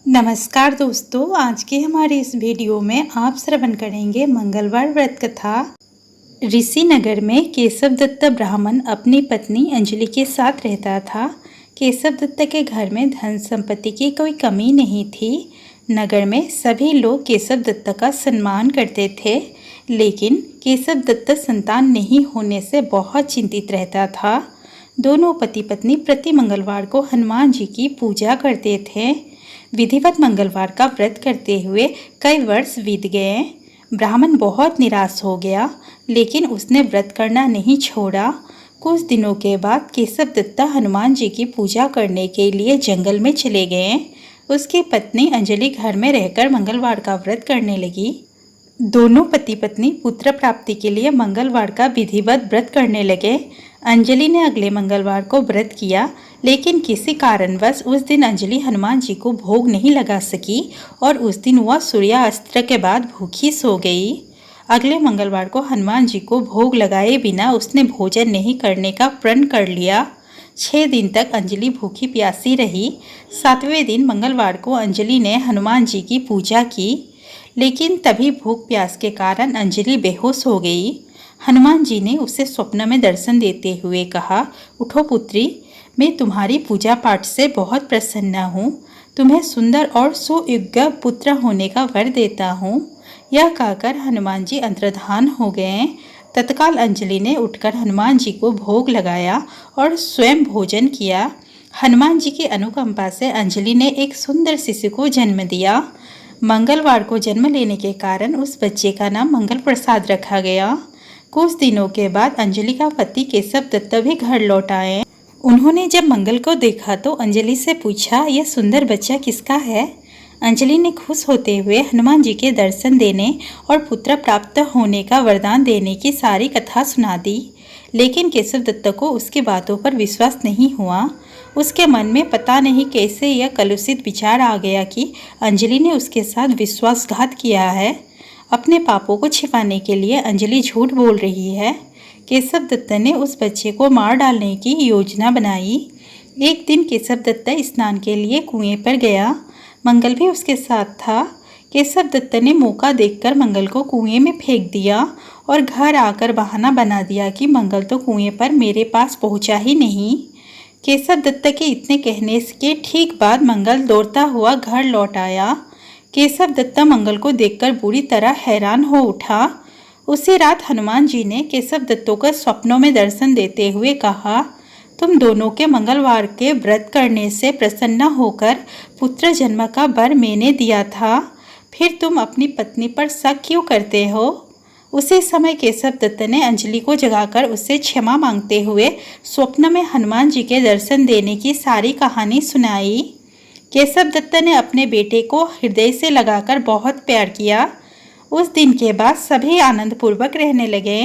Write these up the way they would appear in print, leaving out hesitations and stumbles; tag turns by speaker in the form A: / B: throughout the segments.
A: नमस्कार दोस्तों, आज के हमारे इस वीडियो में आप श्रवण करेंगे मंगलवार व्रत कथा। ऋषिनगर में केशव दत्त ब्राह्मण अपनी पत्नी अंजलि के साथ रहता था। केशव दत्त के घर में धन संपत्ति की कोई कमी नहीं थी। नगर में सभी लोग केशव दत्त का सम्मान करते थे, लेकिन केशव दत्त संतान नहीं होने से बहुत चिंतित रहता था। दोनों पति पत्नी प्रति मंगलवार को हनुमान जी की पूजा करते थे। विधिवत मंगलवार का व्रत करते हुए कई वर्ष बीत गए। ब्राह्मण बहुत निराश हो गया, लेकिन उसने व्रत करना नहीं छोड़ा। कुछ दिनों के बाद केशव दत्त हनुमान जी की पूजा करने के लिए जंगल में चले गए। उसकी पत्नी अंजलि घर में रहकर मंगलवार का व्रत करने लगी। दोनों पति पत्नी पुत्र प्राप्ति के लिए मंगलवार का विधिवत व्रत करने लगे। अंजलि ने अगले मंगलवार को व्रत किया, लेकिन किसी कारणवश उस दिन अंजलि हनुमान जी को भोग नहीं लगा सकी और उस दिन वह सूर्यास्त के बाद भूखी सो गई। अगले मंगलवार को हनुमान जी को भोग लगाए बिना उसने भोजन नहीं करने का प्रण कर लिया। 6 दिन तक अंजलि भूखी प्यासी रही। 7वें दिन मंगलवार को अंजलि ने हनुमान जी की पूजा की, लेकिन तभी भूख प्यास के कारण अंजलि बेहोश हो गई। हनुमान जी ने उसे स्वप्न में दर्शन देते हुए कहा, उठो पुत्री, मैं तुम्हारी पूजा पाठ से बहुत प्रसन्न हूँ। तुम्हें सुंदर और सुयोग्य पुत्र होने का वर देता हूँ। यह कहकर हनुमान जी अंतर्धान हो गए। तत्काल अंजलि ने उठकर हनुमान जी को भोग लगाया और स्वयं भोजन किया। हनुमान जी की अनुकंपा से अंजलि ने एक सुंदर शिशु को जन्म दिया। मंगलवार को जन्म लेने के कारण उस बच्चे का नाम मंगल प्रसाद रखा गया। कुछ दिनों के बाद अंजलि का पति केशव दत्त भी घर लौट आए। उन्होंने जब मंगल को देखा तो अंजलि से पूछा, यह सुंदर बच्चा किसका है? अंजलि ने खुश होते हुए हनुमान जी के दर्शन देने और पुत्र प्राप्त होने का वरदान देने की सारी कथा सुना दी, लेकिन केशव दत्त को उसकी बातों पर विश्वास नहीं हुआ। उसके मन में पता नहीं कैसे यह कलुषित विचार आ गया कि अंजलि ने उसके साथ विश्वासघात किया है। अपने पापों को छिपाने के लिए अंजलि झूठ बोल रही है। केशव दत्त ने उस बच्चे को मार डालने की योजना बनाई। एक दिन केशव दत्त स्नान के लिए कुएं पर गया। मंगल भी उसके साथ था। केशव दत्त ने मौका देखकर मंगल को कुएं में फेंक दिया और घर आकर बहाना बना दिया कि मंगल तो कुएं पर मेरे पास पहुंचा ही नहीं। केशव दत्त के इतने कहने के ठीक बाद मंगल दौड़ता हुआ घर लौट आया। केशव दत्त मंगल को देखकर बुरी तरह हैरान हो उठा। उसी रात हनुमान जी ने केशव दत्तों को स्वप्नों में दर्शन देते हुए कहा, तुम दोनों के मंगलवार के व्रत करने से प्रसन्न होकर पुत्र जन्म का वर मैंने दिया था, फिर तुम अपनी पत्नी पर शक क्यों करते हो? उसी समय केशव दत्त ने अंजलि को जगाकर उससे क्षमा मांगते हुए स्वप्न में हनुमान जी के दर्शन देने की सारी कहानी सुनाई। केशव दत्त ने अपने बेटे को हृदय से लगाकर बहुत प्यार किया। उस दिन के बाद सभी आनंदपूर्वक रहने लगे।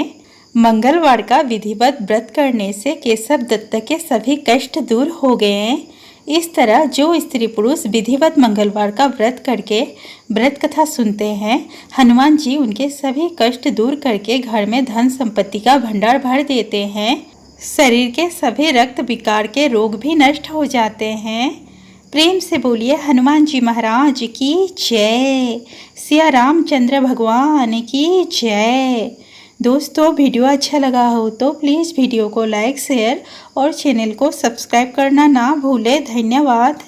A: मंगलवार का विधिवत व्रत करने से केशव दत्त के सभी कष्ट दूर हो गए। इस तरह जो स्त्री पुरुष विधिवत मंगलवार का व्रत करके व्रत कथा सुनते हैं, हनुमान जी उनके सभी कष्ट दूर करके घर में धन संपत्ति का भंडार भर देते हैं। शरीर के सभी रक्त विकार के रोग भी नष्ट हो जाते हैं। प्रेम से बोलिए हनुमान जी महाराज की जय। सिया रामचंद्र भगवान की जय। दोस्तों, वीडियो अच्छा लगा हो तो प्लीज़ वीडियो को लाइक, शेयर और चैनल को सब्सक्राइब करना ना भूलें। धन्यवाद।